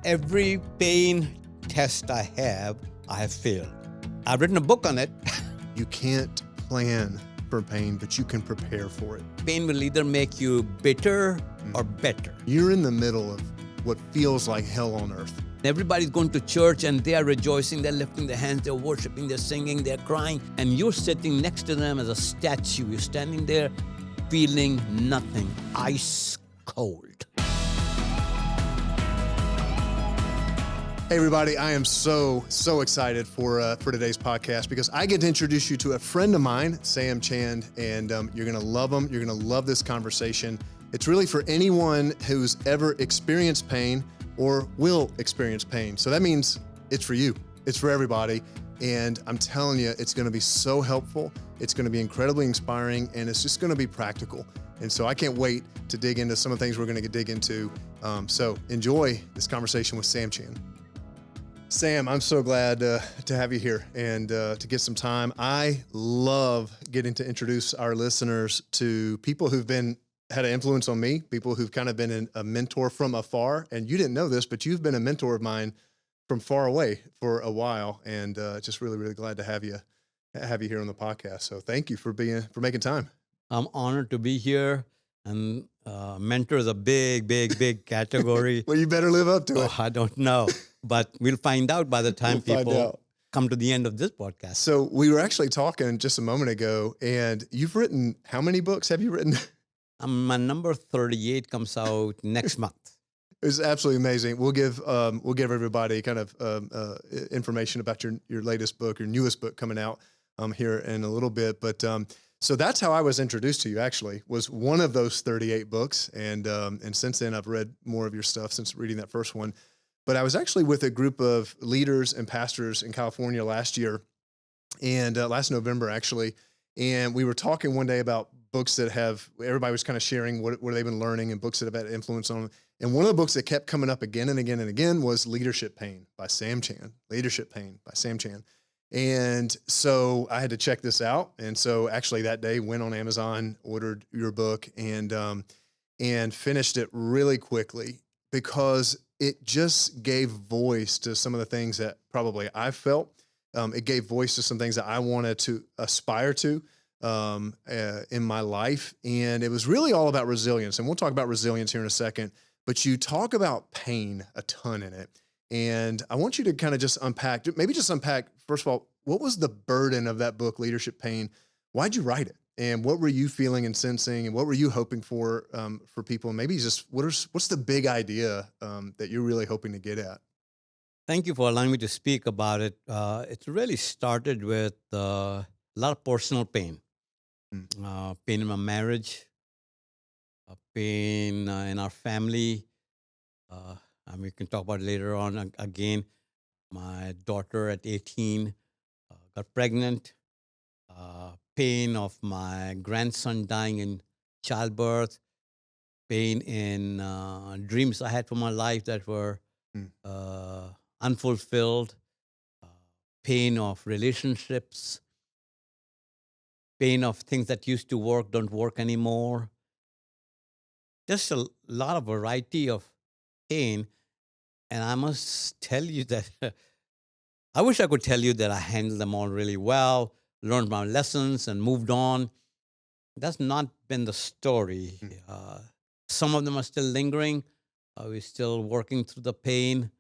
Every pain test I have failed. I've written a book on it. You can't plan for pain, but you can prepare for it. Pain will either make you bitter or better. You're in the middle of what feels like hell on earth. Everybody's going to church and they are rejoicing, they're lifting their hands, they're worshiping, they're singing, they're crying, and you're sitting next to them as a statue. You're standing there feeling nothing, ice cold. Hey everybody, I am so excited for today's podcast because I get to introduce you to a friend of mine, Sam Chand, and you're going to love him. You're going to love this conversation. It's really for anyone who's ever experienced pain or will experience pain. So that means it's for you. It's for everybody. And I'm telling you, it's going to be so helpful. It's going to be incredibly inspiring, and it's just going to be practical. And so I can't wait to dig into some of the things we're going to dig into. So enjoy this conversation with Sam Chand. Sam, I'm so glad to have you here and to get some time. I love getting to introduce our listeners to people who've had an influence on me, people who've kind of been a mentor from afar. And you didn't know this, but you've been a mentor of mine from far away for a while. And just really glad to have you here on the podcast. So thank you for making time. I'm honored to be here. And mentor is a big category. Well, you better live up to it. I don't know, but we'll find out by the time people come to the end of this podcast. So we were actually talking just a moment ago, and you've written, how many books have you written? My number 38 comes out next month. It's absolutely amazing. We'll give everybody kind of information about your latest book, your newest book coming out here in a little bit. But so that's how I was introduced to you. Actually, was one of those 38 books, and since then I've read more of your stuff since reading that first one. But I was actually with a group of leaders and pastors in California last year, and last November actually, and we were talking one day about books that everybody was kind of sharing what they've been learning and books that have had influence on them. And one of the books that kept coming up again and again and again was Leadership Pain by Sam Chand. Leadership Pain by Sam Chand. And so I had to check this out. And so actually that day went on Amazon, ordered your book, and finished it really quickly because it just gave voice to some of the things that probably I felt. It gave voice to some things that I wanted to aspire to in my life. And it was really all about resilience. And we'll talk about resilience here in a second. But you talk about pain a ton in it. And I want you to kind of just unpack, first of all, what was the burden of that book, Leadership Pain? Why'd you write it? And what were you feeling and sensing? And what were you hoping for people? And maybe just what's the big idea that you're really hoping to get at? Thank you for allowing me to speak about it. It really started with a lot of personal pain. Pain in my marriage, pain in our family. And we can talk about it later on again. My daughter at 18 got pregnant. Pain of my grandson dying in childbirth. Pain in dreams I had for my life that were unfulfilled. Pain of relationships. Pain of things that used to work don't work anymore. Just a lot of variety of pain. And I must tell you that I wish I could tell you that I handled them all really well, learned my lessons, and moved on. That's not been the story. Some of them are still lingering. We're still working through the pain.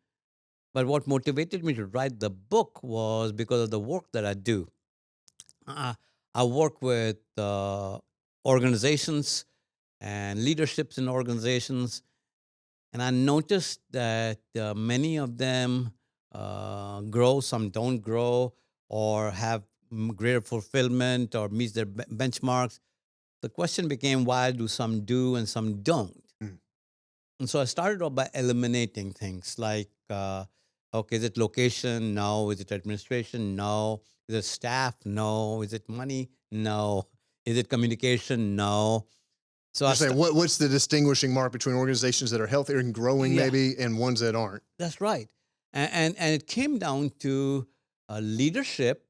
But what motivated me to write the book was because of the work that I do. I work with organizations and leaderships in organizations. And I noticed that many of them grow, some don't grow, or have greater fulfillment or meet their benchmarks. The question became, why do some do and some don't? And so I started off by eliminating things like, is it location? No. Is it administration? No. Is it staff? No. Is it money? No. Is it communication? No. So what's the distinguishing mark between organizations that are healthier and growing maybe and ones that aren't? That's right. And it came down to leadership.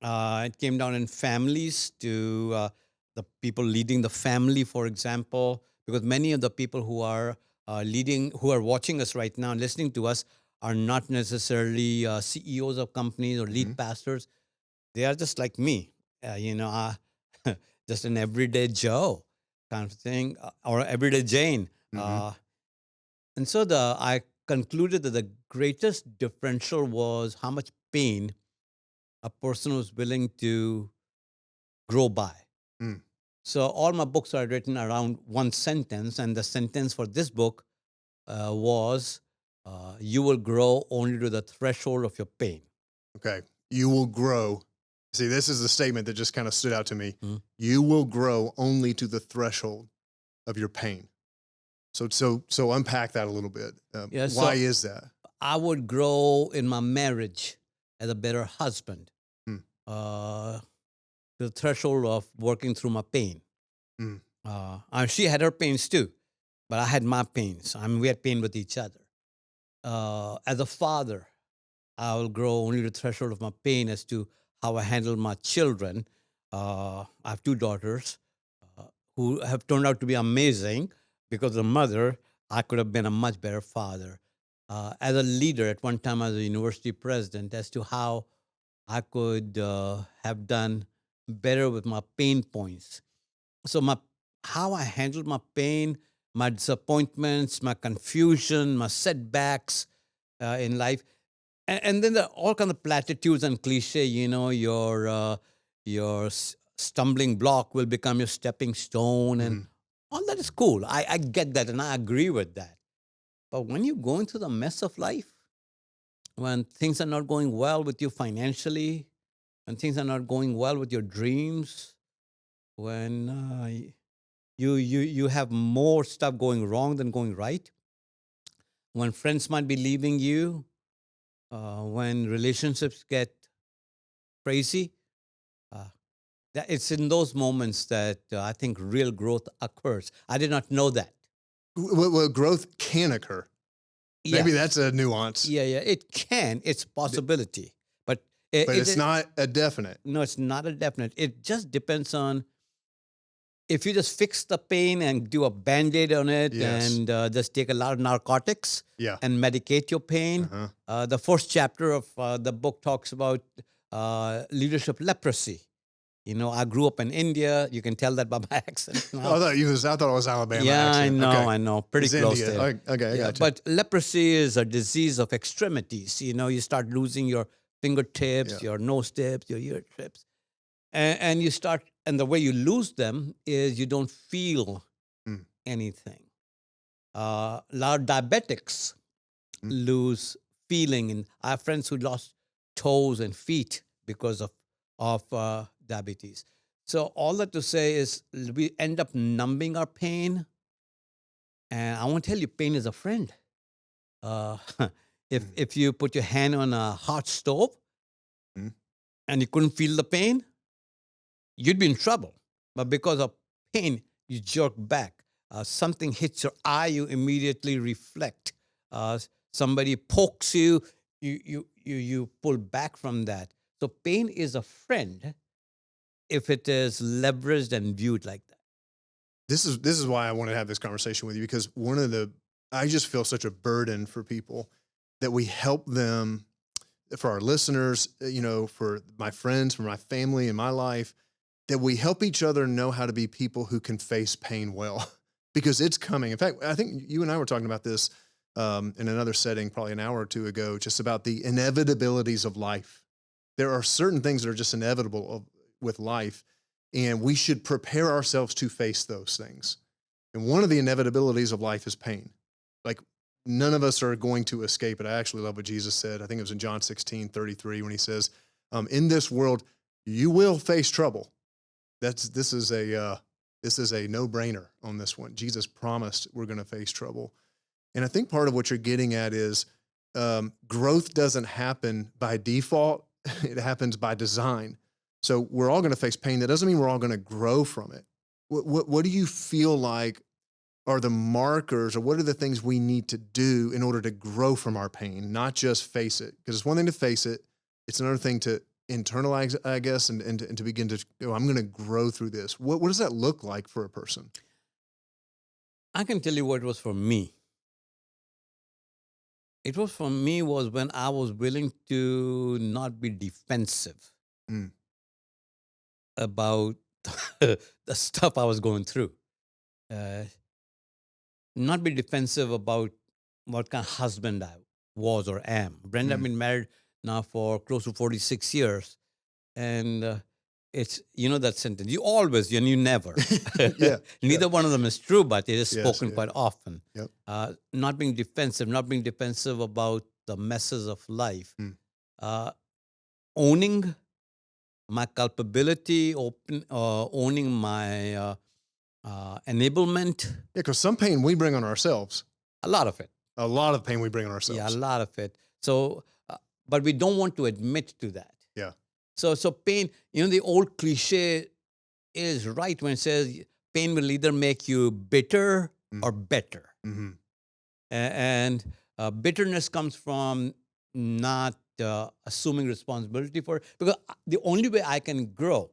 It came down in families to the people leading the family, for example, because many of the people who are who are watching us right now, listening to us, are not necessarily CEOs of companies or Hmm. lead pastors. They are just like me, just an everyday Joe kind of thing, or everyday Jane. Hmm. And so I concluded that the greatest differential was how much pain a person was willing to grow by. Mm. So all my books are written around one sentence, and the sentence for this book was, "You will grow only to the threshold of your pain." Okay. You will grow. See, this is the statement that just kind of stood out to me. Mhm. You will grow only to the threshold of your pain. So unpack that a little bit. Yeah, Why so is that? I would grow in my marriage as a better husband, Mm. uh, to the threshold of working through my pain. Mm. And she had her pains too, but I had my pains. I mean, we had pain with each other. As a father, I will grow only to the threshold of my pain as to how I handle my children. I have two daughters uh, who have turned out to be amazing because of the mother. I could have been a much better father. As a leader, at one time as a university president, as to how I could have done better with my pain points. So my how I handled my pain, my disappointments, my confusion, my setbacks in life, and then there are all kind of platitudes and cliche. Your stumbling block will become your stepping stone, and Mhm. all that is cool. I get that, and I agree with that. But when you're going through the mess of life, when things are not going well with you financially, when things are not going well with your dreams, when you have more stuff going wrong than going right, when friends might be leaving you, when relationships get crazy, uh, it's in those moments that I think real growth occurs. I did not know that. Well, growth can occur. Maybe that's Yes, a nuance, yeah, it can. It's b- possibility, but but it's not a definite. no, it's not a definite. It just depends on if you just fix the pain and do a band-aid on it Yes. and just take a lot of narcotics Yeah. and medicate your pain. Uh-huh. The first chapter of the book talks about leadership leprosy. I grew up in India. You can tell that by my accent now. I thought it was Alabama Yeah, accent. Okay. I know. Pretty It's close India. there. Okay, I Yeah, got you. but leprosy is a disease of extremities. You start losing your Yeah. fingertips, your nose tips, your ear tips, and you start, and the way you lose them is you don't feel Mm. anything. A lot of diabetics Mm. lose feeling, and I have friends who lost toes and feet because of diabetes. So all that to say is we end up numbing our pain, and I want to tell you, pain is a friend. Uh, if Mm. if you put your hand on a hot stove Mm. and you couldn't feel the pain, you'd be in trouble. But because of pain, you jerk back. Something hits your eye, you immediately reflect. Somebody pokes you, you pull back from that. So pain is a friend if it is leveraged and viewed like that. This is why I wanted to have this conversation with you, because one of the I just feel such a burden for people that we help them, for our listeners, for my friends, for my family in my life, that we help each other know how to be people who can face pain well, because it's coming. In fact, I think you and I were talking about this in another setting probably an hour or two ago, just about the inevitabilities of life. There are certain things that are just inevitable with life, and we should prepare ourselves to face those things. And one of the inevitabilities of life is pain. Like, none of us are going to escape it. I actually love what Jesus said. I think it was in John 16:33 when he says, in this world, you will face trouble. This is a no-brainer on this one. Jesus promised we're going to face trouble. And I think part of what you're getting at is growth doesn't happen by default. It happens by design. So we're all going to face pain. That doesn't mean we're all going to grow from it. What do you feel like are the markers, or what are the things we need to do in order to grow from our pain, not just face it? Because it's one thing to face it. It's another thing to internalize, I guess, and to begin to go, I'm going to grow through this. What does that look like for a person? I can tell you what it was for me. It was for me was when I was willing to not be defensive Mm, about the stuff I was going through. Uh, not be defensive about what kind of husband I was or am. Brenda, I've mm. been married now for close to 46 years. And it's, you know, that sentence, you always and you never. Yeah, yeah. Neither one of them is true, but it is Yes, spoken yeah. quite often. Yep. Not being defensive about the messes of life, Mm. uh, owning my culpability, owning my enablement, Yeah, because some pain we bring on ourselves. a lot of it. A lot of pain we bring on Yeah, a ourselves. lot of it. So, but we don't want to admit to that. Yeah. So pain, you know, the old cliche is right when it says pain will either make you bitter Mm. or better. Mhm. And bitterness comes from not assuming responsibility for it. Because the only way I can grow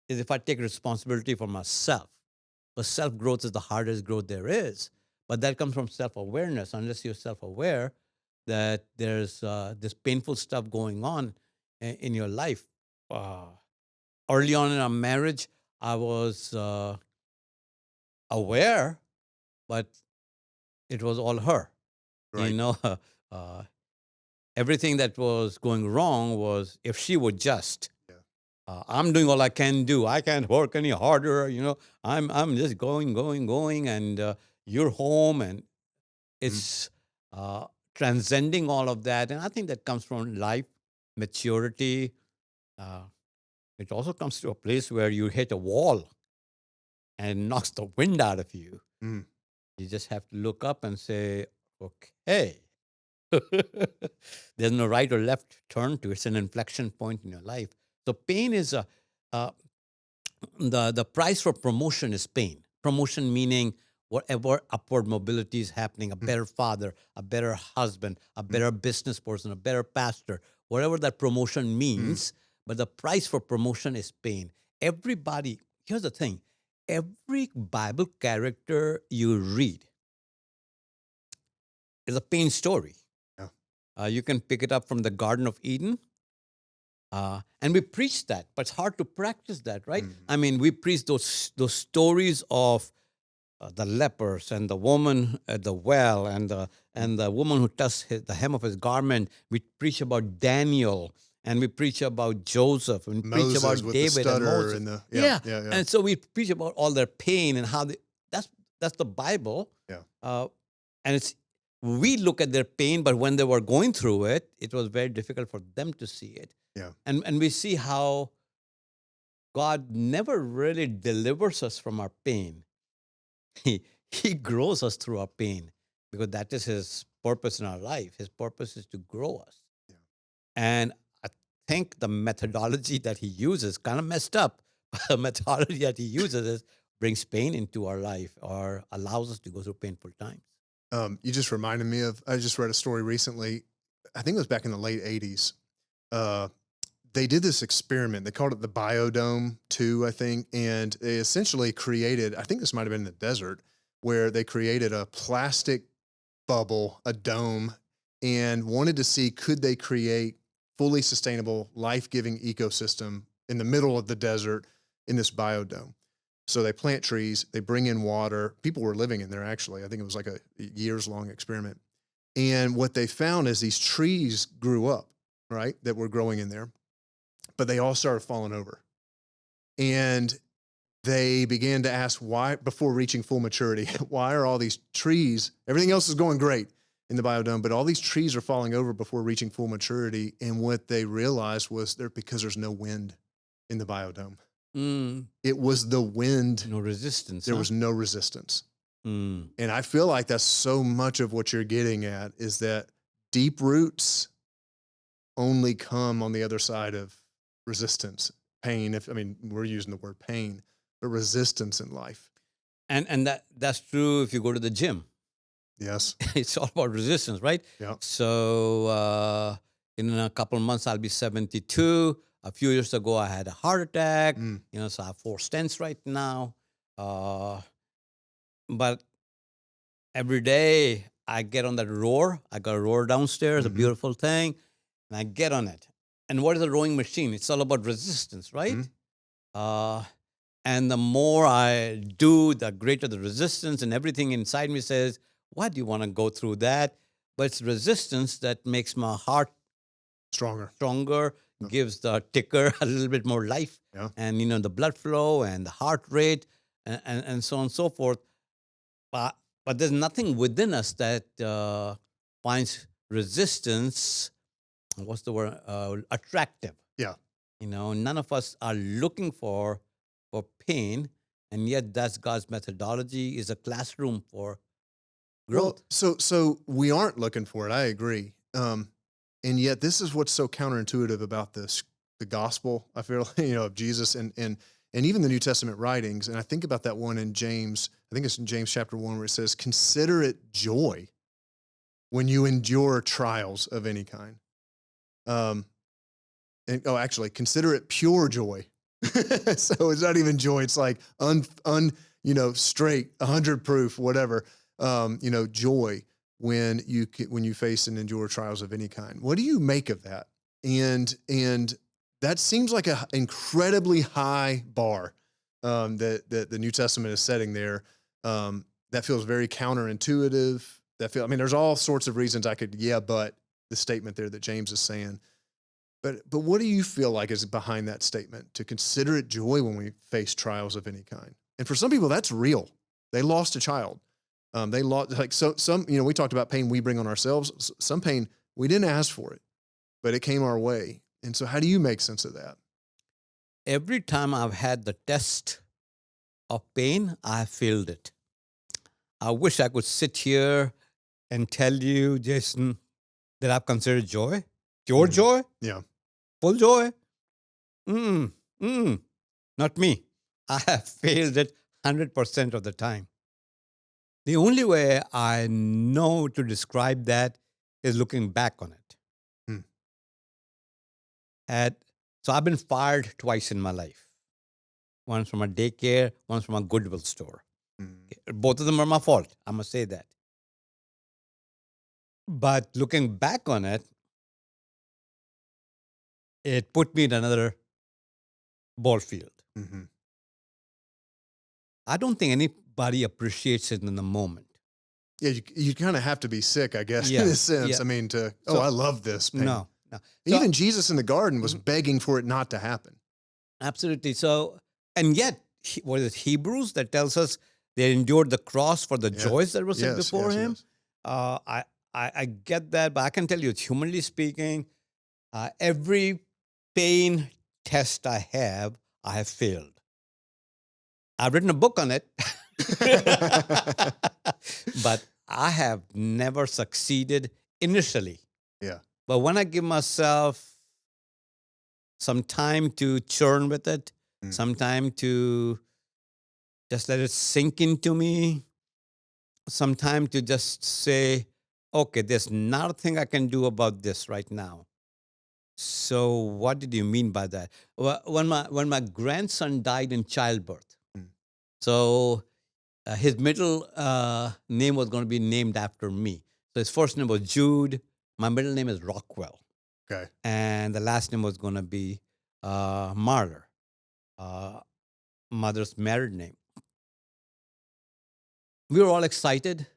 is if I take responsibility for myself. Because self growth is the hardest growth there is. But that comes from self awareness. Unless you're self aware that there's this painful stuff going on in your life. Uh, Early on in our marriage, I was aware, but it was all her. You Right. know, uh, everything that was going wrong was if she would just. Yeah. I'm doing all I can do. I can't work any harder. You know, I'm just going, and you're home, and Mhm. it's transcending all of that. And I think that comes from life maturity. Uh, it also comes to a place where you hit a wall and it knocks the wind out of you. Mhm. You just have to look up and say, okay. There's no right or left turn to it. It's an inflection point in your life. So pain is uh, the price for promotion is pain. Promotion meaning whatever upward mobility is happening, a Mm. better father, a better husband, a Mm. better business person, a better pastor, whatever that promotion Mm. means. But the price for promotion is pain. Everybody, here's the thing, every Bible character you read is a pain story. Yeah. You can pick it up from the Garden of Eden. And we preach that, but it's hard to practice that, right? Mhm. I mean, we preach those stories of the lepers and the woman at the well Mm. and the woman who touched the hem of his garment. We preach about Daniel and we preach about Joseph and we preach Moses about with the David and stutter Moses. and the yeah, Yeah, yeah, yeah, and so we preach about all their pain and how they. That's that's the Bible, yeah, uh, and it's we look at their pain, but when they were going through it, it was very difficult for them to see it, yeah. and we see how God never really delivers us from our pain. He grows us through our pain because that is his purpose in our life. His purpose is to grow us. Yeah. And I think the methodology that he uses kind of messed up. The methodology that he uses is brings pain into our life or allows us to go through painful times. You just reminded me of I just read a story recently. I think it was back in the late 80s. Uh, they did this experiment. They called it the Biodome 2, I think, and they essentially created, I think this might have been in the desert, where they created a plastic bubble, a dome, and wanted to see could they create fully sustainable, life-giving ecosystem in the middle of the desert in this biodome. So they plant trees, they bring in water. People were living in there actually. I think it was like a years long experiment. And what they found is these trees grew up, right, that were growing in there, but they all started falling over. And they began to ask why, before reaching full maturity, why are all these trees, everything else is going great in the biodome, but all these trees are falling over before reaching full maturity. And what they realized was they're because there's no wind in the biodome. Mm, It was the wind. no resistance, There huh? was no resistance. Mm. And I feel like that's so much of what you're getting at is that deep roots only come on the other side of resistance, pain. If I mean, we're using the word pain, but resistance in life. And that's true if you go to the gym. Yes. It's all about resistance, right? Yeah. So in a couple of months, I'll be 72. A few years ago, I had a heart attack. Mm. You know, so I have 4 stents right now. But every day I get on that rower. I got a rower downstairs, a Mm-hmm. beautiful thing, and I get on it. And what is a rowing machine? It's all about resistance, right? Mm-hmm. Uh, and the more I do, the greater the resistance, and everything inside me says, "Why do you want to go through that?" But it's resistance that makes my heart Stronger. stronger, gives the ticker a little bit more life, Yeah. and the blood flow and the heart rate, and so on and so forth. But there's nothing within us that finds resistance. What's the word? Attractive. Yeah. None of us are looking for pain, and yet that's God's methodology. Is a classroom for Well, growth. so we aren't looking for it. I agree. And yet this is what's so counterintuitive about the gospel. I feel of Jesus and even the New Testament writings. And I think about that one in James. I think it's in James chapter 1 where it says, "Consider it joy when you endure trials of any kind." Um, actually, consider it pure joy. So it's not even joy. It's like straight, 100 proof, whatever. Joy when you face and endure trials of any kind. What do you make of that? And that seems like an incredibly high bar that the New Testament is setting there. That feels very counterintuitive. There's all sorts of reasons I could, but the statement there that James is saying. But what do you feel like is behind that statement? To consider it joy when we face trials of any kind. And for some people, that's real. They lost a child. They lost some. We talked about pain we bring on ourselves. Some pain we didn't ask for it, but it came our way. And so, how do you make sense of that? Every time I've had the test of pain, I have failed it. I wish I could sit here and tell you, Jason, that I've considered joy, pure Mhm. joy, Yeah. full joy. Mm, mm, not me. I have failed it 100% of the time. The only way I know to describe that is looking back on it. Mm. At, so I've been fired twice in my life. Once from a daycare, once from a Goodwill store. Mm. Both of them are my fault. I must say that. But looking back on it, it put me in another ball field. Mm-hmm. I don't think anybody appreciates it in the moment. Yeah, you kind of have to be sick, I guess, in Yeah, a sense. yeah. I mean, I So love this pain. no, no. So Even Jesus in the garden was mhm, begging for it not to happen. absolutely. So and yet, what is it, Hebrews that tells us they endured the cross for the Yeah. joys that were set Yes, before yes, him. yes. Uh, I, I get that, but I can tell you, humanly speaking, every pain test I have failed. I've written a book on it, but I have never succeeded initially. Yeah. But when I give myself some time to churn with it, Mm. some time to just let it sink into me, some time to just say, okay, there's nothing I can do about this right now. So what did you mean by that? When my grandson died in childbirth, Mm. so his middle name was going to be named after me. So his first name was Jude. My middle name is Rockwell, Okay. and the last name was going to be Marler, uh, mother's married name. We were all excited.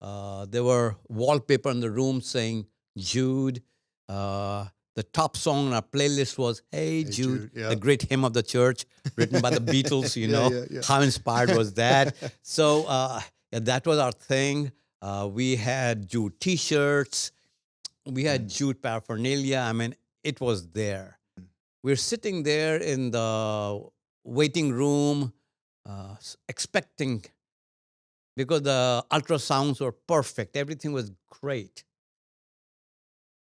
There were wallpaper in the room saying Jude. The top song on our playlist was "Hey Hey, Jude," Jude. the Yeah. great hymn of the church, written by the Beatles. Yeah, yeah, yeah. How inspired was that? So yeah, that was our thing. We had Jude T-shirts. We had Mm. Jude paraphernalia. I mean, it was there. We're sitting there in the waiting room, expecting, because the ultrasounds were perfect. Everything was great.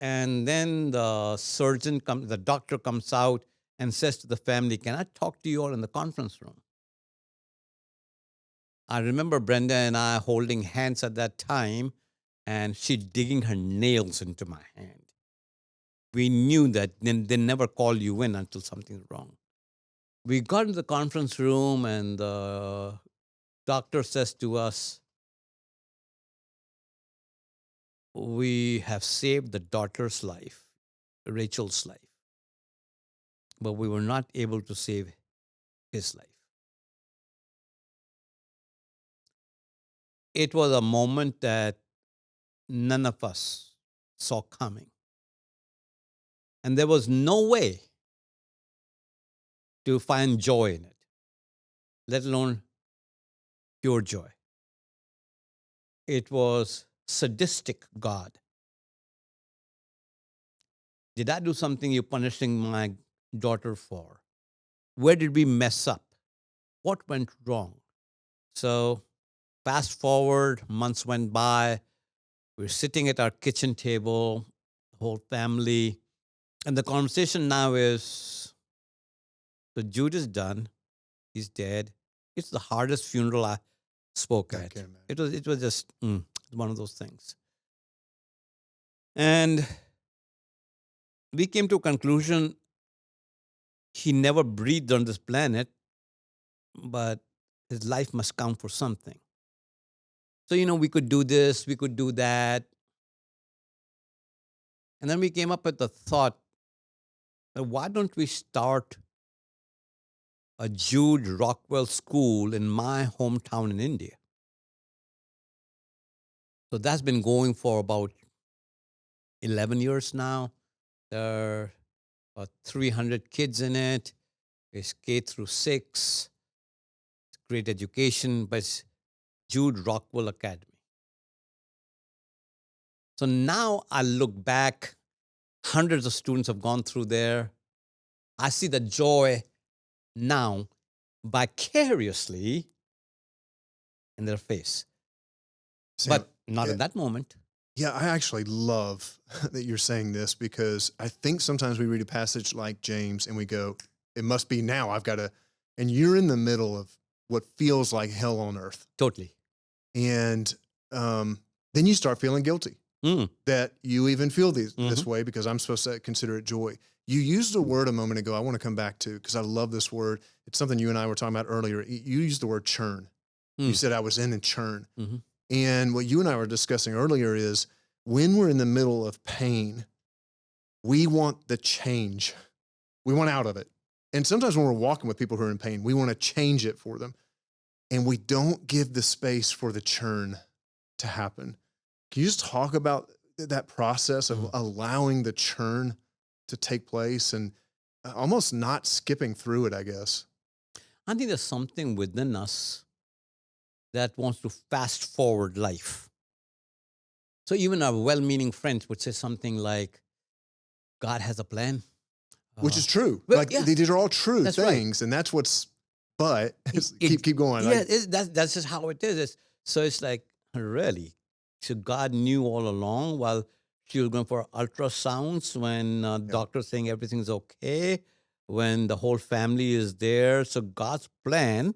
And then the doctor comes out and says to the family, "Can I talk to you all in the conference room?" I remember Brenda and I holding hands at that time, and she digging her nails into my hand. We knew that they never call you in until something's wrong. We got into the conference room, and the doctor says to us, we have saved the daughter's life, Rachel's life, but we were not able to save his life. It was a moment that none of us saw coming. And there was no way to find joy in it, let alone pure joy. It was sadistic, God. Did I do something you're punishing my daughter for? Where did we mess up? What went wrong? So, fast forward, months went by. We're sitting at our kitchen table, the whole family. And the conversation now is, so Jude is done. He's dead. It's the hardest funeral I spoke I at. can't imagine. It was just one of those things. And we came to a conclusion he never breathed on this planet, but his life must count for something. So, we could do this, we could do that. And then we came up with the thought, why don't we start a Jude Rockwell school in my hometown in India? So that's been going for about 11 years now. There are about 300 kids in it. It's K through 6. It's great education, but it's Jude Rockwell Academy. So now I look back, hundreds of students have gone through there. I see the joy now vicariously in their face. Sam, But not eh, at that moment. Yeah, I actually love that you're saying this because I think sometimes we read a passage like James and we go, it must be now. I've got to, and you're in the middle of what feels like hell on earth. Totally. And then you start feeling guilty that you even feel this way because I'm supposed to consider it joy. You used a word a moment ago I want to come back to because I love this word. It's something you and I were talking about earlier. You used the word churn. You said I was in a churn. And what you and I were discussing earlier is when we're in the middle of pain, we want the change. We want out of it. And sometimes when we're walking with people who are in pain, we want to change it for them. And we don't give the space for the churn to happen. Can you just talk about that process of allowing the churn to take place and almost not skipping through it, I guess? I think there's something within us that wants to fast forward life. So even our well-meaning friends would say something like, God has a plan. Which is true. well, Like yeah. these are all true That's right. things. And that's what's, but keep going. Yeah, Like, that's just how it is. So it's like, really? So God knew all along while she was going for ultrasounds when doctor's saying everything's okay, when the whole family is there. So God's plan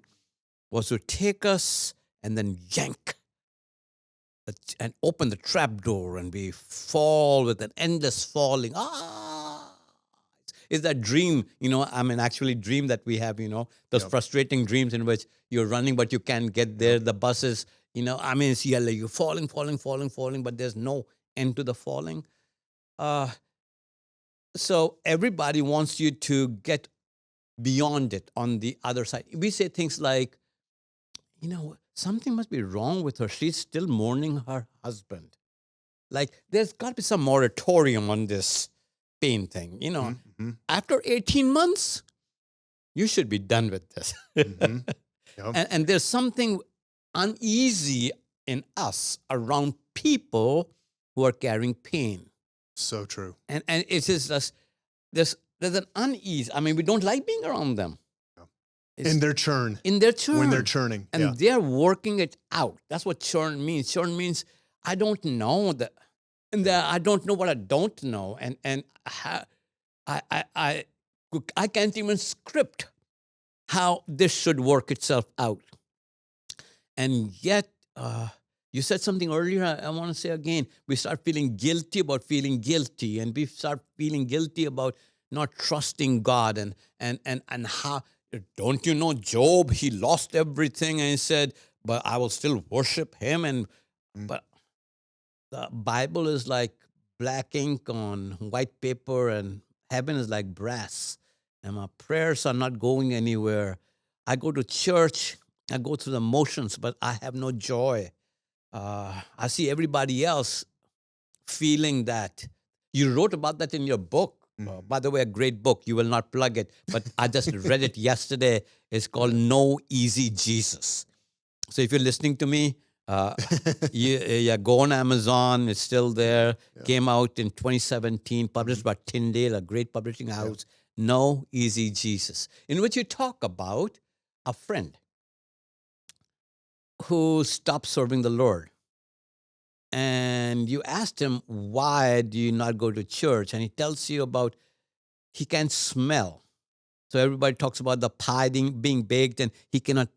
was to take us and then yank and open the trap door and we fall with an endless falling. It's that dream, actually dream that we have, those frustrating dreams in which you're running, but you can't get there. The buses, it's like you're falling, but there's no end to the falling. So everybody wants you to get beyond it on the other side. We say things like, something must be wrong with her. She's still mourning her husband. Like, there's got to be some moratorium on this pain thing. After 18 months, you should be done with this. And there's something uneasy in us around people who are carrying pain. So true. And it's just, there's an unease. I mean, we don't like being around them. In their churn. In their churn. When they're churning. And they're working it out. That's what churn means. Churn means I don't know that, and I don't know what I don't know, and I can't even script how this should work itself out. And yet, you said something earlier. I want to say again. We start feeling guilty about feeling guilty, and we start feeling guilty about not trusting God, and how. Don't you know Job? He lost everything and he said, but I will still worship him. But The Bible is like black ink on white paper, and heaven is like brass. And my prayers are not going anywhere. I go to church, I go through the motions, but I have no joy. I see everybody else feeling that. You wrote about that in your book. By the way, a great book. You will not plug it, but I just read it yesterday. It's called No Easy Jesus. So if you're listening to me, yeah, go on Amazon. It's still there. Came out in 2017, published by Tyndale, a great publishing house. No Easy Jesus, in which you talk about a friend who stopped serving the Lord. And you asked him, why do you not go to church? And he tells you about he can't smell. So everybody talks about the pie being baked, and he cannot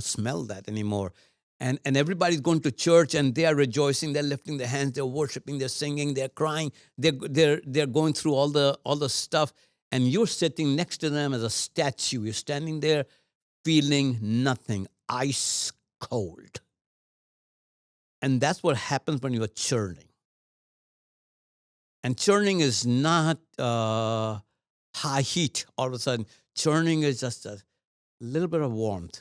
smell that anymore. And everybody's going to church, and they are rejoicing. They're lifting their hands. They're worshiping. They're singing. They're crying. They're going through all the stuff. And you're sitting next to them as a statue. You're standing there, feeling nothing, ice cold. And that's what happens when you're churning. And churning is not high heat all of a sudden. Churning is just a little bit of warmth,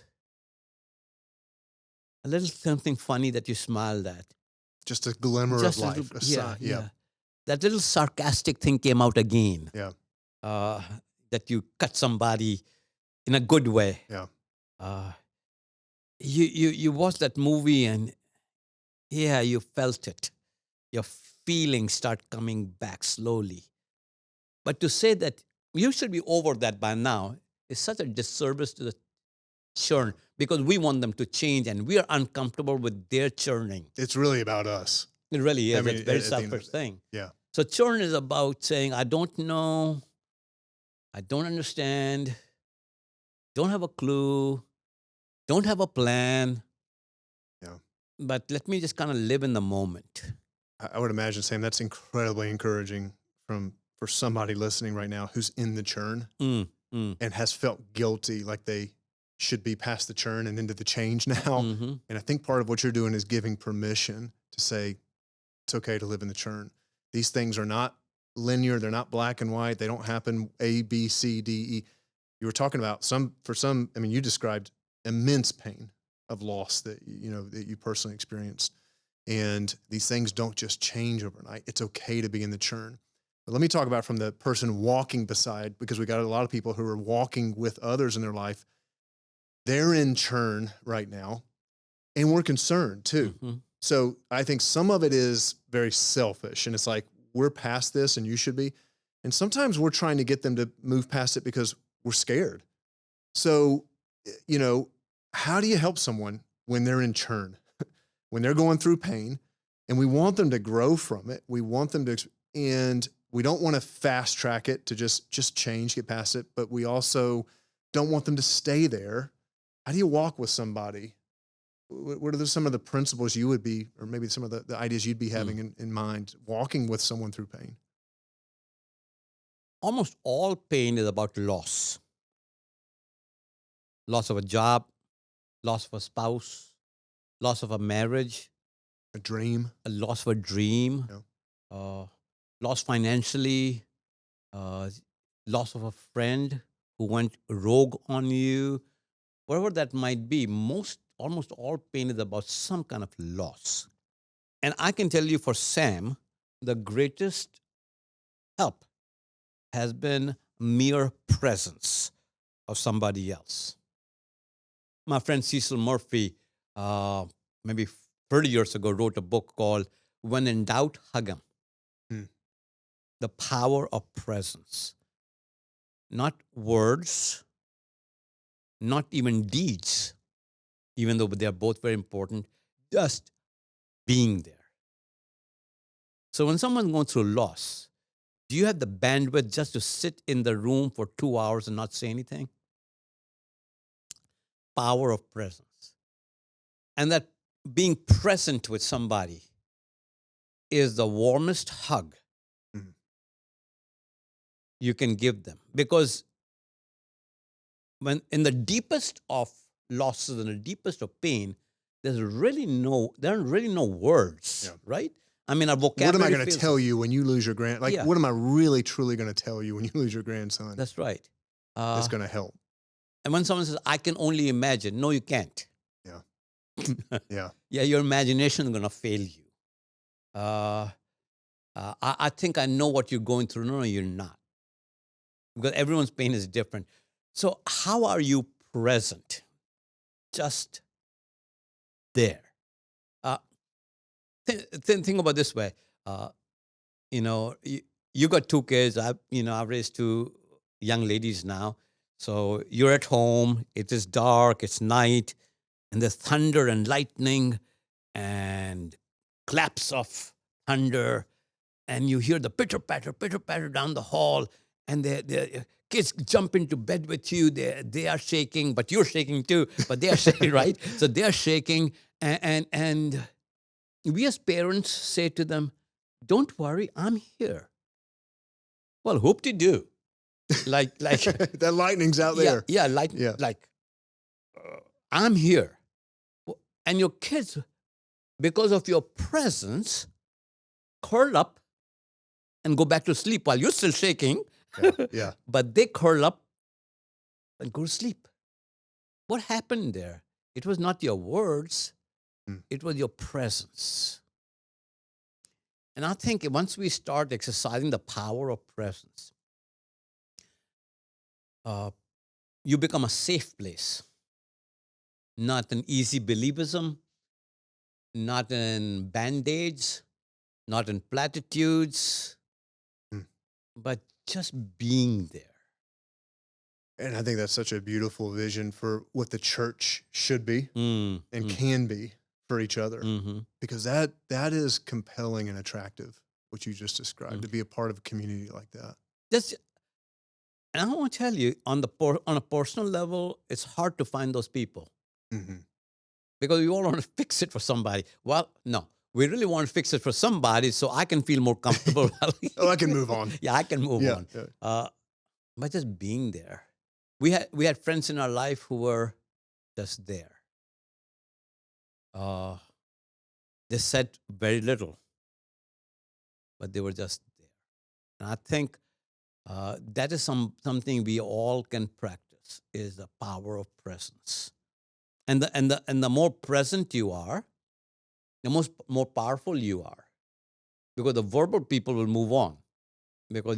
a little something funny that you smiled at. Just a glimmer Just of a life. little, A sign. Yeah. That little sarcastic thing came out again. Yeah. That you cut somebody in a good way. Yeah. You watched that movie, and you felt it. Your feelings start coming back slowly. But to say that you should be over that by now is such a disservice to the churn, because we want them to change, and we are uncomfortable with their churning. It's really about us. It really is. I mean, It's a very at the end of selfish thing. Yeah. So churn is about saying, I don't know, I don't understand, don't have a clue, don't have a plan. Yeah. But let me just kind of live in the moment. I would imagine, Sam, that's incredibly encouraging for somebody listening right now who's in the churn and has felt guilty, like they should be past the churn and into the change now. And I think part of what you're doing is giving permission to say, it's okay to live in the churn. These things are not linear. They're not black and white. They don't happen A, B, C, D, E. You were talking about for some, I mean, you described immense pain of loss that you personally experienced. And these things don't just change overnight. It's okay to be in the churn. But let me talk about from the person walking beside, because we got a lot of people who are walking with others in their life. They're in churn right now, and we're concerned too. So I think some of it is very selfish, and it's like, we're past this and you should be. And sometimes we're trying to get them to move past it because we're scared. So, how do you help someone when they're in churn, when they're going through pain, and we want them to grow from it? We want them to, and we don't want to fast track it to just change, get past it, but we also don't want them to stay there. How do you walk with somebody? What are some of the principles you would be, or maybe some of the ideas you'd be having in mind, walking with someone through pain? Almost all pain is about loss. Loss of a job, loss of a spouse, loss of a marriage, A dream. a loss of a dream, loss financially, loss of a friend who went rogue on you, whatever that might be. Almost all pain is about some kind of loss. And I can tell you, for Sam, the greatest help has been mere presence of somebody else. My friend Cecil Murphy, maybe 30 years ago, wrote a book called When in Doubt, Hug 'Em. The power of presence. Not words, not even deeds, even though they're both very important, just being there. So when someone's going through loss, do you have the bandwidth just to sit in the room for 2 hours and not say anything? Power of presence. And that being present with somebody is the warmest hug you can give them. Because when in the deepest of losses and the deepest of pain, there aren't really no words, right? I mean, our What am I vocabulary going to fails tell us. you when you lose your like, Yeah, what am I really, truly going to tell you when you lose your grandson that's right. that's Uh, going to help? and when someone says, I can only imagine, no, you can't. Yeah. Yeah. Yeah, your imagination is going to fail you. Uh, I think I know what you're going through. No, you're not. Because everyone's pain is different. So, how are you present? Just there. Uh, think about this way. Uh, you got two kids. I've raised two young ladies now. So you're at home. It is dark. It's night, and there's thunder and lightning, and claps of thunder, and you hear the pitter patter down the hall, and the kids jump into bed with you. They are shaking, but you're shaking too. But they are shaking, right? So they are shaking, and we as parents say to them, "Don't worry, I'm here." Well, hope to do. Like That lightning's out yeah, there. yeah, Yeah. I'm here. And your kids, because of your presence, curl up and go back to sleep while you're still shaking. Yeah. Yeah. But they curl up and go to sleep. What happened there? It was not your words, Mm. it was your presence. And I think once we start exercising the power of presence, uh, you become a safe place, not an easy believism, not in band-aids, not in platitudes, Mm. but just being there. And I think that's such a beautiful vision for what the church should be and can be for each other, Mm-hmm. because that is compelling and attractive, what you just described, Mm. to be a part of a community like that. That's, and I want to tell you, on a personal level, it's hard to find those people Hmm. because we all want to fix it for somebody. Well, no, we really want to fix it for somebody so I can feel more comfortable. Oh, I can move on. Yeah, I can move Yeah. on. Yeah. But just being there, we had friends in our life who were just there. Uh, they said very little, but they were just there. And I think that is something we all can practice, is the power of presence. And the more present you are, the more powerful you are. Because the verbal people will move on. Because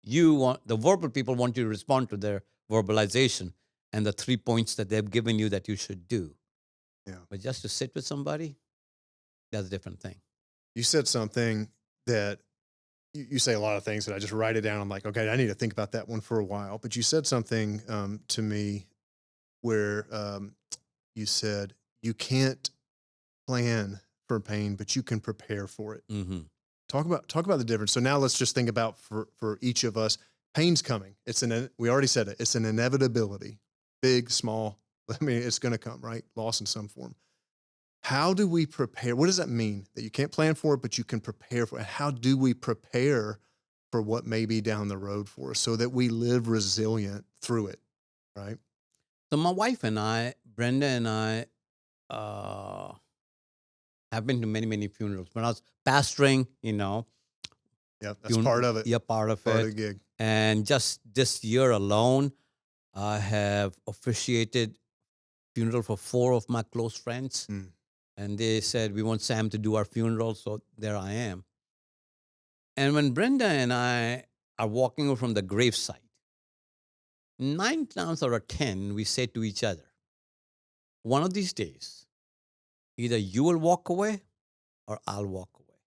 the verbal people want you to respond to their verbalization and the 3 points that they've given you that you should do. Yeah. But just to sit with somebody, that's a different thing. You said something that you say a lot of things that I just write it down. I'm like, okay, I need to think about that one for a while. But you said something to me where you said you can't plan for pain, but you can prepare for it. Mm-hmm. Talk about the difference. So now let's just think about for each of us, pain's coming. We already said it. It's an inevitability, big, small. I mean, it's going to come, right? Loss in some form. How do we prepare? What does that mean? That you can't plan for it, but you can prepare for it. How do we prepare for what may be down the road for us so that we live resilient through it, right? So my wife and I, Brenda and I, have been to many, many funerals. When I was pastoring, Yeah, that's part of it. yeah, part of Part of it. the gig. And just this year alone, I have officiated funeral for 4 of my close friends. Mm. And they said, we want Sam to do our funeral. So there I am. And when Brenda and I are walking from the gravesite, 9 times out of 10, we say to each other, one of these days, either you will walk away or I'll walk away.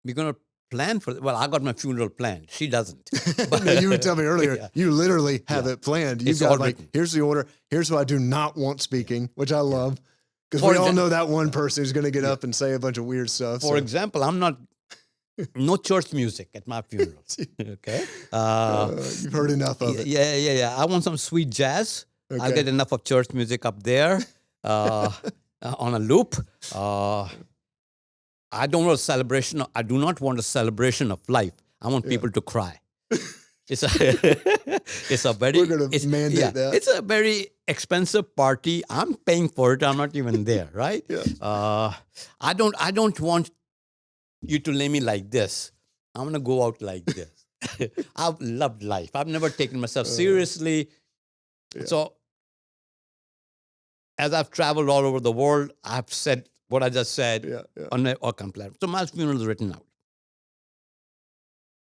We're going to plan for it. Well, I got my funeral planned. She doesn't. But No, you would tell me earlier, yeah, you literally have yeah. it planned. You've It's got all like, written. here's the order. Here's who I do not want speaking, which I love. Because For we all exam- know that one person who's going to get Yeah. up and say a bunch of weird stuff. For example, I'm not, no church music at my funerals. Okay. You've heard enough of it. Yeah. I want some sweet jazz. I'll Okay. get enough of church music up there on a loop. I don't want a celebration. I do not want a celebration of life. I want people to cry. It's a, it's a very. We're going to mandate that. It's a very expensive party. I'm paying for it. I'm not even there, right? Yeah. I don't want you to lay me like this, I'm going to go out like this. I've loved life. I've never taken myself seriously. Yeah. So as I've traveled all over the world, I've said what I just said Yeah. on my Orcon platform. So my funeral is written out.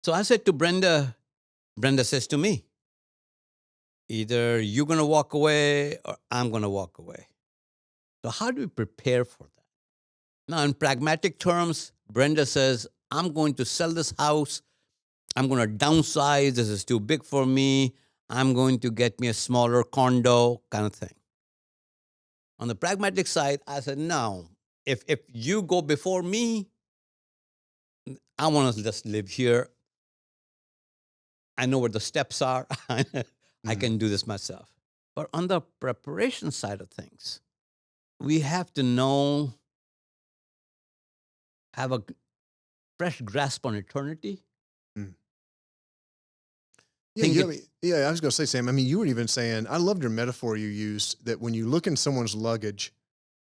So I said to Brenda, Brenda says to me, either you're going to walk away or I'm going to walk away. So how do we prepare for that? Now, in pragmatic terms, Brenda says, I'm going to sell this house. I'm going to downsize. This is too big for me. I'm going to get me a smaller condo kind of thing. On the pragmatic side, I said, no, if you go before me, I want to just live here. I know where the steps are. I can do this myself. But on the preparation side of things, we have to know, have a fresh grasp on eternity. Mm. Think it- Yeah, I was going to say, Sam, I mean, you were even saying, I loved your metaphor you used that when you look in someone's luggage,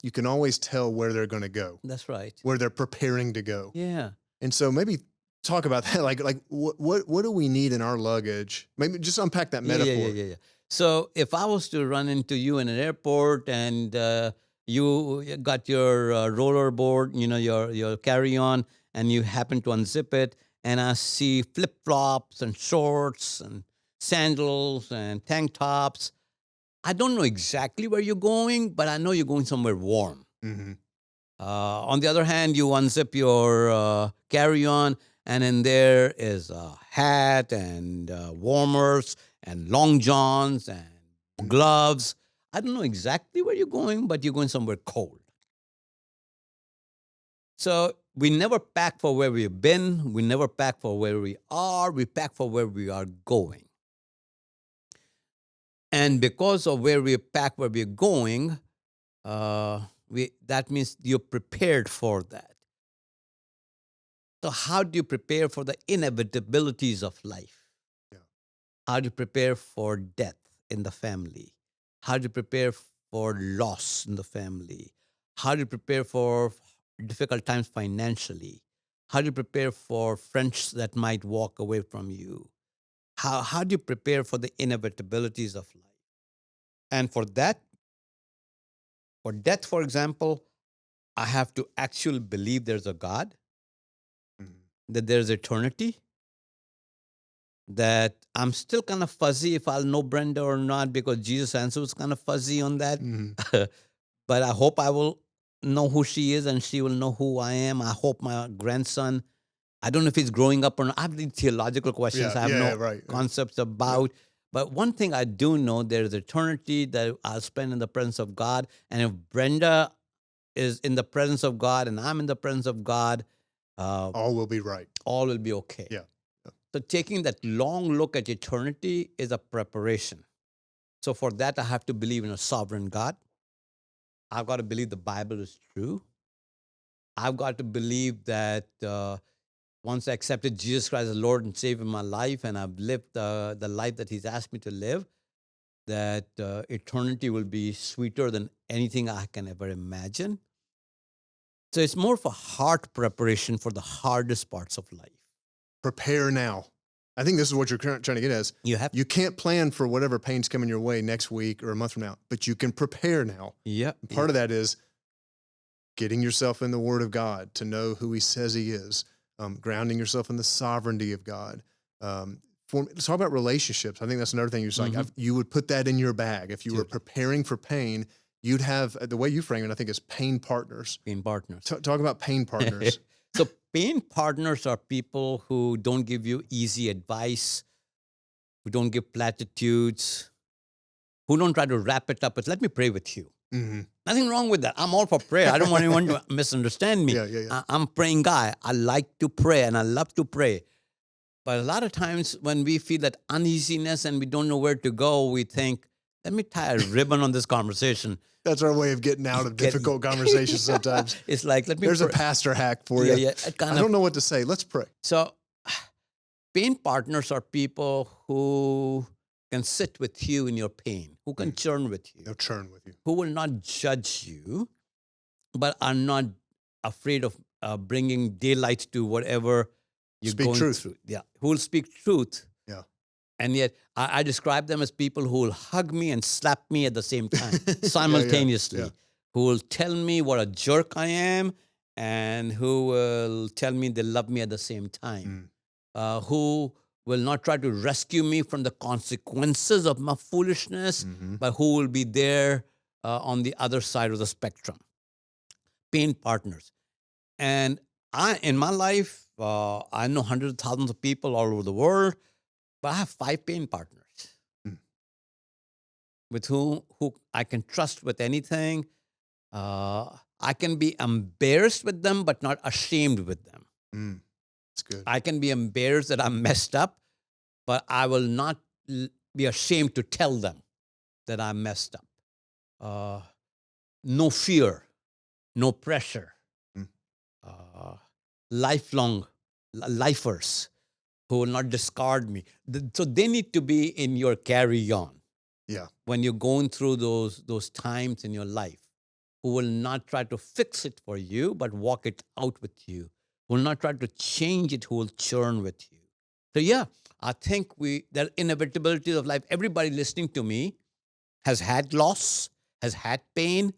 you can always tell where they're going to go, That's right. where they're preparing to go. Yeah. And so maybe talk about that. Like what do we need in our luggage? Maybe just unpack that metaphor. Yeah. So if I was to run into you in an airport and you got your roller board, your carry-on, and you happen to unzip it, and I see flip-flops and shorts and sandals and tank tops, I don't know exactly where you're going, but I know you're going somewhere warm. Mm-hmm. On the other hand, you unzip your carry-on, and in there is a hat and warmers and long johns and gloves. I don't know exactly where you're going, but you're going somewhere cold. So we never pack for where we've been. We never pack for where we are. We pack for where we are going. And because of where we pack where we're going, that means you're prepared for that. So how do you prepare for the inevitabilities of life? Yeah. How do you prepare for death in the family? How do you prepare for loss in the family? How do you prepare for difficult times financially? How do you prepare for friends that might walk away from you? How do you prepare for the inevitabilities of life? And for that, for death, for example, I have to actually believe there's a God, Mm-hmm. that there's eternity, that I'm still kind of fuzzy if I'll know Brenda or not because Jesus' answer was kind of fuzzy on that. Mm-hmm. But I hope I will know who she is and she will know who I am. I hope my grandson, I don't know if he's growing up or not. I have the theological questions I have no Right. concepts about. But one thing I do know, there's eternity that I'll spend in the presence of God. And if Brenda is in the presence of God and I'm in the presence of God, All will be right. all will be okay. Yeah. So taking that long look at eternity is a preparation. So for that, I have to believe in a sovereign God. I've got to believe the Bible is true. I've got to believe that once I accepted Jesus Christ as Lord and Savior in my life, and I've lived the life that He's asked me to live, that eternity will be sweeter than anything I can ever imagine. So it's more of a heart preparation for the hardest parts of life. Prepare now. I think this is what you're trying to get at. You can't plan for whatever pain's coming your way next week or a month from now, but you can prepare now. Yeah. Part of that is getting yourself in the Word of God to know who He says He is, grounding yourself in the sovereignty of God. Talk about relationships. I think that's another thing. You're just like, you would put that in your bag. If you were preparing for pain, you'd have, the way you frame it, I think, is pain partners. Pain partners. Talk about pain partners. So pain partners are people who don't give you easy advice, who don't give platitudes, who don't try to wrap it up with, let me pray with you. Mm-hmm. Nothing wrong with that. I'm all for prayer. I don't want anyone to misunderstand me. I'm a praying guy. I like to pray and I love to pray. But a lot of times when we feel that uneasiness and we don't know where to go, we think, let me tie a ribbon on this conversation. That's our way of getting out of difficult conversations sometimes. It's like, There's a pastor hack for you. Yeah, I don't know what to say. Let's pray. So pain partners are people who can sit with you in your pain, who can churn with you. They'll churn with you. Who will not judge you, but are not afraid of bringing daylight to whatever you're Speak going truth. through. Yeah, who will speak truth. Yeah. And yet, I describe them as people who will hug me and slap me at the same time, Yeah, simultaneously, yeah. who will tell me what a jerk I am, and who will tell me they love me at the same time, who will not try to rescue me from the consequences of my foolishness, but who will be there on the other side of the spectrum. Pain partners. And in my life, I know hundreds of thousands of people all over the world, but I have 5 pain partners Mm. with who I can trust with anything. I can be embarrassed with them, but not ashamed with them. That's good. I can be embarrassed that I'm messed up, but I will not be ashamed to tell them that I'm messed up. No fear, no pressure. Mm. Lifelong lifers who will not discard me. So they need to be in your carry-on Yeah. when you're going through those times in your life, who will not try to fix it for you, but walk it out with you, who will not try to change it, who will churn with you. So yeah, I think there are inevitabilities of life. Everybody listening to me has had loss, has had pain,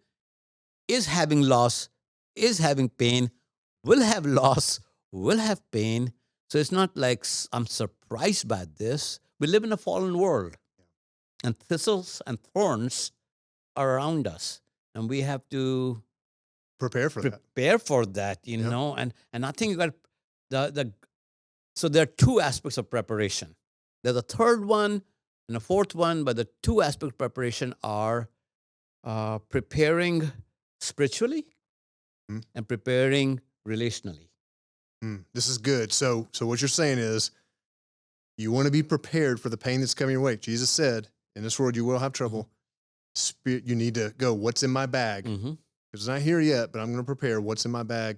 is having loss, is having pain, will have loss, will have pain. So it's not like I'm surprised by this. We live in a fallen world, and thistles and thorns are around us, and we have to Prepare for that. prepare for that, you Yep. know. And I think you got the so there are 2 aspects of preparation. There's a third one and a fourth one, but the 2 aspects of preparation are preparing spiritually Mm. and preparing relationally. This is good. So what you're saying is you want to be prepared for the pain that's coming your way. Jesus said, in this world you will have trouble. You need to go, what's in my bag? Mm-hmm. It's not here yet, but I'm going to prepare what's in my bag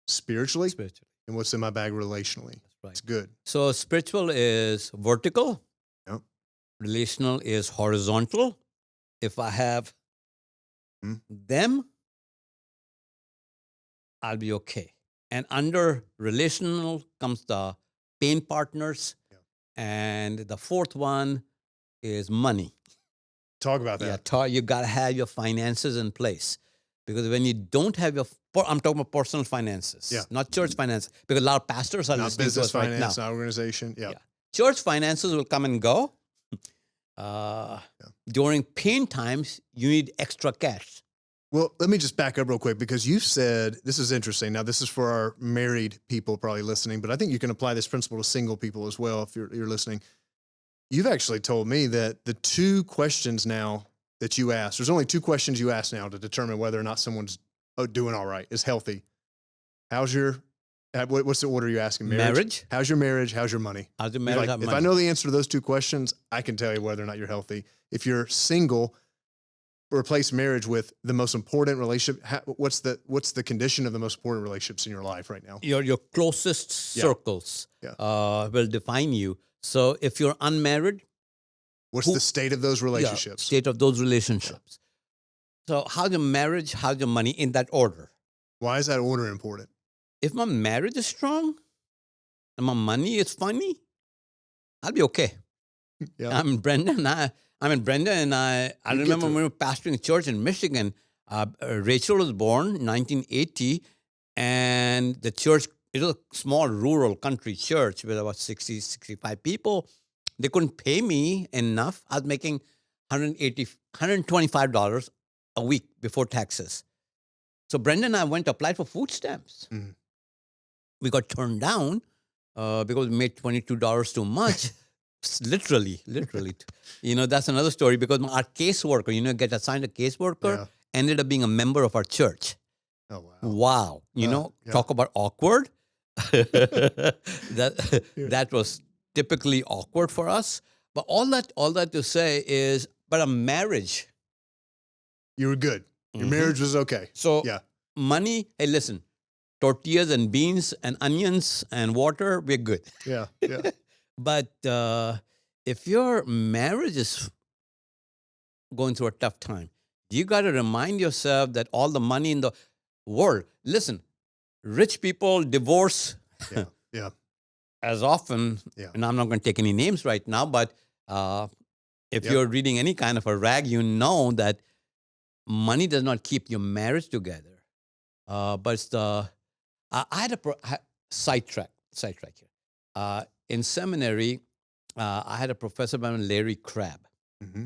spiritually Spiritually, and what's in my bag relationally. that's right. It's good. So spiritual is vertical, Yep. relational is horizontal. If I have Mm. them, I'll be okay. And under relational comes the pain partners. Yeah. And the fourth one is money. Talk about that. Yeah, you got to have your finances in place. Because when you don't have I'm talking about personal finances, Yeah. not church finances. Because a lot of pastors are Not listening business to us finance, right now. not organization. Yeah. Yeah. Church finances will come and go. During pain times, you need extra cash. Well, let me just back up real quick because you said, this is interesting. Now, this is for our married people probably listening, but I think you can apply this principle to single people as well if you're listening. You've actually told me that the 2 questions now that you ask, there's only 2 questions you ask now to determine whether or not someone's doing all right, is healthy. What's the order you're asking? Marriage. How's your marriage? How's your money? How's your You're marriage? like, Have if money? I know the answer to those 2 questions, I can tell you whether or not you're healthy. If you're single, replace marriage with the most important relationship. What's the condition of the most important relationships in your life right now? Your closest circles Yeah. will define you. So if you're unmarried, What's the state of those relationships? state of those relationships. So how's your marriage? How's your money? In that order. Why is that order important? If my marriage is strong and my money is funny, I'll be okay. Yeah. I'm Brenda, and I remember when we were pastoring a church in Michigan. Rachel was born in 1980, and the church, it was a small rural country church with about 60, 65 people. They couldn't pay me enough. I was making $125 a week before taxes. So Brenda and I went to apply for food stamps. Mhm. We got turned down because we made $22 too much. Literally. That's another story because our caseworker, get assigned a caseworker, Yeah. ended up being a member of our church. Oh, wow. Wow. Yeah. Talk about awkward. That was typically awkward for us. But all that to say is, but a marriage. You were good. Your Mhm. marriage was okay. So Yeah. money, hey, listen, tortillas and beans and onions and water, we're good. Yeah. Yeah. But if your marriage is going through a tough time, you got to remind yourself that all the money in the world, listen, Rich people divorce Yeah. Yeah. as often, Yeah. and I'm not going to take any names right now, but uh, if Yep. you're reading any kind of a rag, you know that money does not keep your marriage together. But it's the I had a sidetrack here. In seminary, I had a professor by the name of Larry Crabb. Mm-hmm.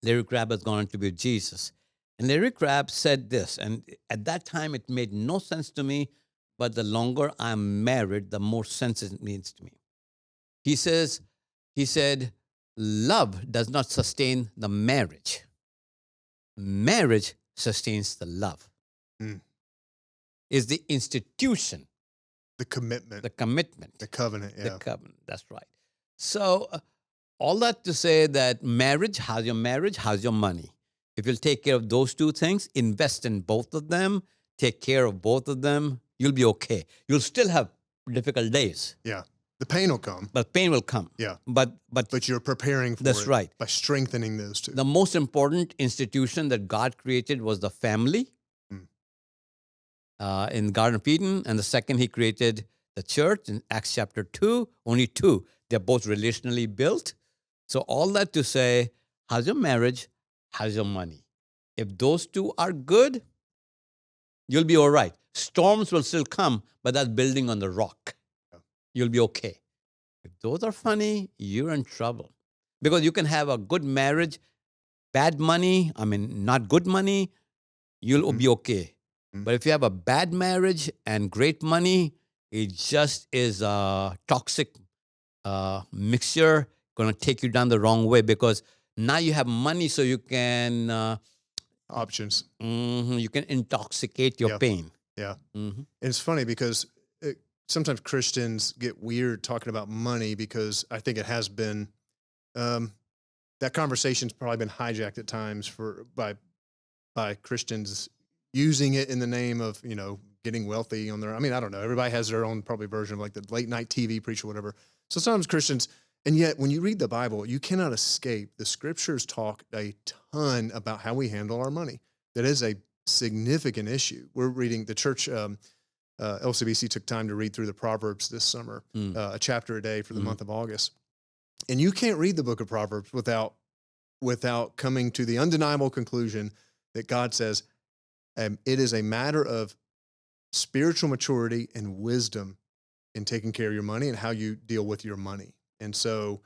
Larry Crabb has gone on to be with Jesus. And Larry Crabb said this, and at that time it made no sense to me, but the longer I'm married, the more sense it means to me. He says, he said, love does not sustain the marriage. Marriage sustains the love. Mm. Is the institution, The commitment, the commitment, the covenant. the Yeah. covenant. That's right. So all that to say that marriage, how's your money? If you'll take care of those two things, invest in both of them, take care of both of them, you'll be okay. You'll still have difficult days, Yeah. The pain will come. but pain will come. Yeah. But But you're preparing for that's it right. by strengthening those two. The most important institution that God created was the family Mm. in the Garden of Eden, and the second He created the church in Acts chapter 2. Only two. They're both relationally built. So all that to say, how's your marriage? How's your money? If those two are good, you'll be all right. Storms will still come, but that's building on the rock. Yeah. You'll be okay. If those are funny, you're in trouble. Because you can have a good marriage, bad money, not good money, you'll be okay. Mm. But if you have a bad marriage and great money, it just is a toxic mixture, going to take you down the wrong way because now you have money so you can Options. you can intoxicate your Yeah. pain. Yeah. Mhm. And it's funny because sometimes Christians get weird talking about money because I think it has been that conversation's probably been hijacked at times by Christians using it in the name of getting wealthy on their. I mean, I don't know. Everybody has their own probably version of like the late night TV preacher, or whatever. So sometimes Christians, and yet when you read the Bible, you cannot escape. The scriptures talk a ton about how we handle our money. That is a significant issue. We're reading the church. LCBC took time to read through the Proverbs this summer, Mm. a chapter a day for the Mhm. month of August. And you can't read the book of Proverbs without coming to the undeniable conclusion that God says it is a matter of spiritual maturity and wisdom in taking care of your money and how you deal with your money. And so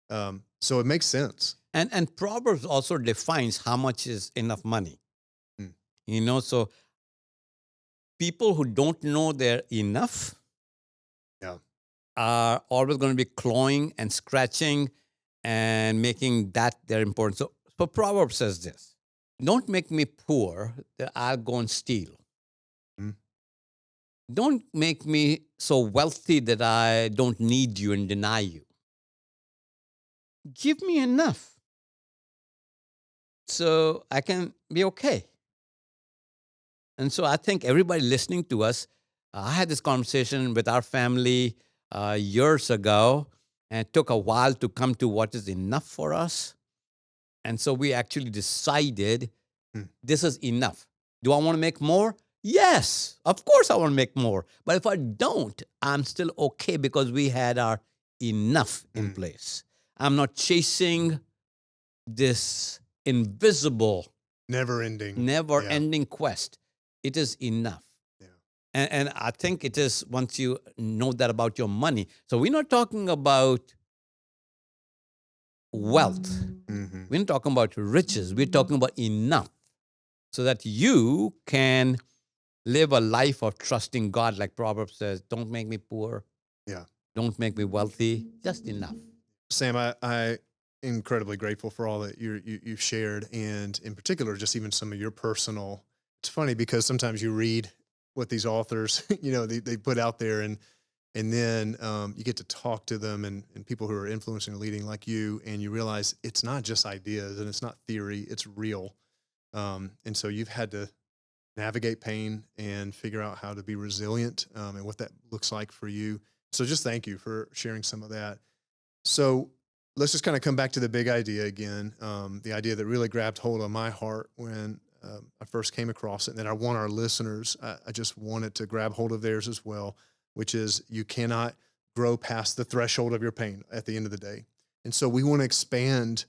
it makes sense. And Proverbs also defines how much is enough money. Mm. So people who don't know they're enough Yeah. are always going to be clawing and scratching and making that their importance. So Proverbs says this: don't make me poor that I'll go and steal. Mm. Don't make me so wealthy that I don't need you and deny you. Give me enough so I can be okay. And so I think everybody listening to us, I had this conversation with our family years ago, and it took a while to come to what is enough for us. And so we actually decided Mm. this is enough. Do I want to make more? Yes, of course I want to make more. But if I don't, I'm still okay because we had our enough in Mm. place. I'm not chasing this invisible, Never ending. never Yeah. ending quest. It is enough. Yeah. And I think it is once you know that about your money. So we're not talking about wealth. Mm-hmm. We're not talking about riches. We're talking about enough so that you can live a life of trusting God. Like Proverbs says, don't make me poor. Yeah. Don't make me wealthy. Just enough. Sam, I incredibly grateful for all that you've shared, and in particular, just even some of your personal. It's funny because sometimes you read what these authors, they put out there, and then you get to talk to them and people who are influencing and leading like you, and you realize it's not just ideas and it's not theory, it's real. And so you've had to navigate pain and figure out how to be resilient and what that looks like for you. So just thank you for sharing some of that. So let's just kind of come back to the big idea again, the idea that really grabbed hold of my heart when I first came across it, and then I want our listeners, I just wanted to grab hold of theirs as well, which is you cannot grow past the threshold of your pain at the end of the day. And so we want to expand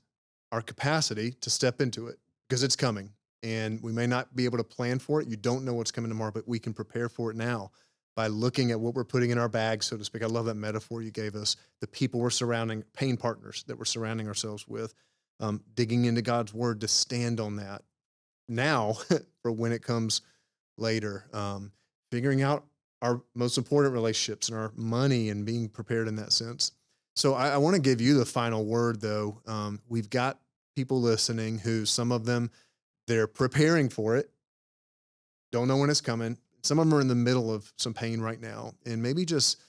our capacity to step into it because it's coming, and we may not be able to plan for it. You don't know what's coming tomorrow, but we can prepare for it now by looking at what we're putting in our bag, so to speak. I love that metaphor you gave us. The people we're surrounding, pain partners that we're surrounding ourselves with, digging into God's word to stand on that now for when it comes later, figuring out our most important relationships and our money and being prepared in that sense. So I want to give you the final word, though. We've got people listening who, some of them, they're preparing for it, don't know when it's coming. Some of them are in the middle of some pain right now, and maybe just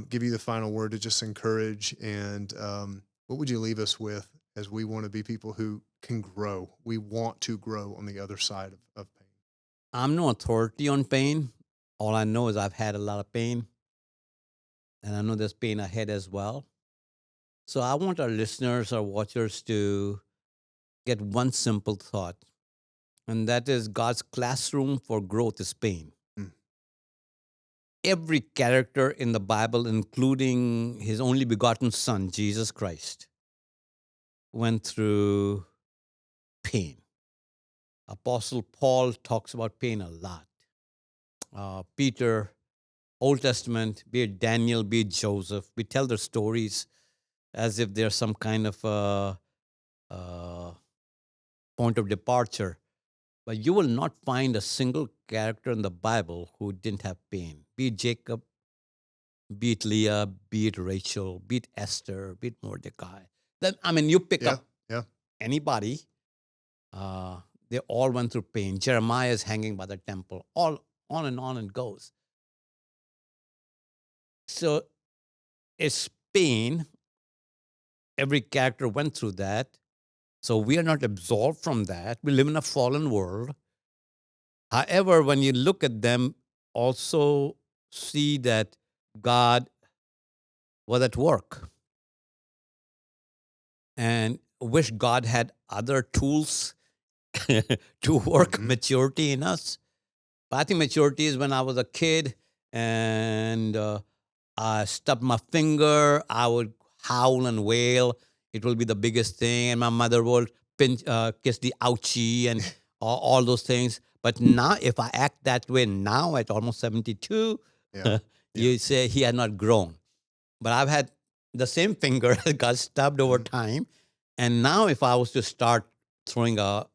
give you the final word to just encourage. And what would you leave us with as we want to be people who can grow? We want to grow on the other side of pain. I'm no authority on pain. All I know is I've had a lot of pain, and I know there's pain ahead as well. So I want our listeners, our watchers to get one simple thought, and that is God's classroom for growth is pain. Mm. Every character in the Bible, including his only begotten Son, Jesus Christ, went through pain. Apostle Paul talks about pain a lot. Peter, Old Testament, be it Daniel, be it Joseph, we tell their stories as if they're some kind of point of departure. But you will not find a single character in the Bible who didn't have pain. Be it Jacob, be it Leah, be it Rachel, be it Esther, be it Mordecai. Then, you pick up anybody, they all went through pain. Jeremiah is hanging by the temple. All on and goes. So it's pain. Every character went through that. So we are not absolved from that. We live in a fallen world. However, when you look at them, also see that God was at work. And wish God had other tools to work maturity in us. But I think maturity is when I was a kid and I stubbed my finger, I would howl and wail. It will be the biggest thing. And my mother would kiss the ouchie and all those things. But now, if I act that way now at almost 72, you say he had not grown. But I've had the same finger that got stubbed over time. And now if I was to start throwing a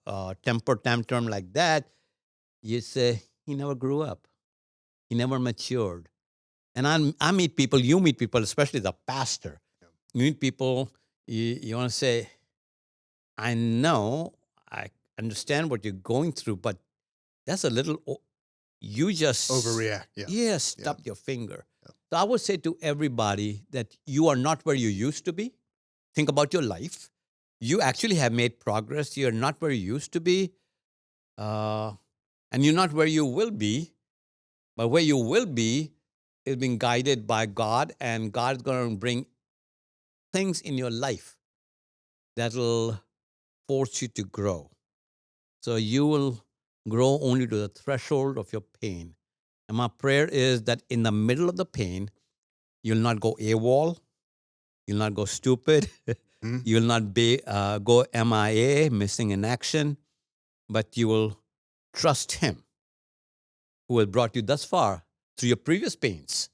temper tantrum like that, you say, he never grew up. He never matured. And I meet people, you meet people, especially the pastor. You meet people, you want to say, I know, I understand what you're going through, but that's a little, you just overreact. Stubbed your finger. So I would say to everybody that you are not where you used to be. Think about your life. You actually have made progress. You're not where you used to be. And you're not where you will be. But where you will be is being guided by God, and God's going to bring things in your life that will force you to grow. So you will grow only to the threshold of your pain. And my prayer is that in the middle of the pain, you'll not go AWOL, you'll not go stupid, you'll not go MIA, missing in action, but you will trust Him who has brought you thus far through your previous pains,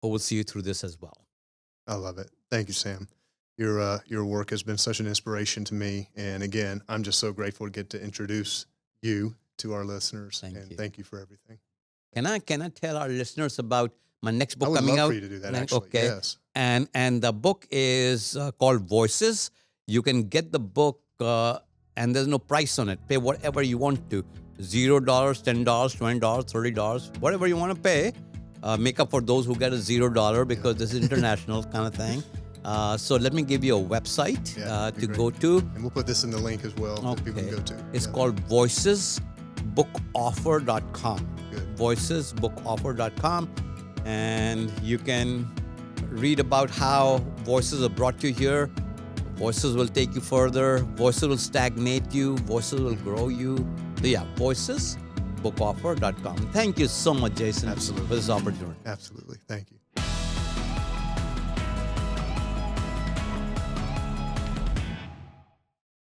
who will see you through this as well. I love it. Thank you, Sam. Your work has been such an inspiration to me. And again, I'm just so grateful to get to introduce you to our listeners. Thank you for everything. Can I tell our listeners about my next book coming out? I would love for you to do that, actually. Okay. Yes. And the book is called Voices. You can get the book and there's no price on it. Pay whatever you want to. $0, $10, $20, $30, whatever you want to pay. Make up for those who get a $0 because this is international kind of thing. So let me give you a website to go to. And we'll put this in the link as well that people can go to. It's called voicesbookoffer.com. Good. Voicesbookoffer.com. And you can read about how voices have brought you here. Voices will take you further. Voices will stagnate you. Voices will grow you. So yeah, voicesbookoffer.com. Thank you so much, Jason, Absolutely. for this opportunity. Absolutely. Thank you.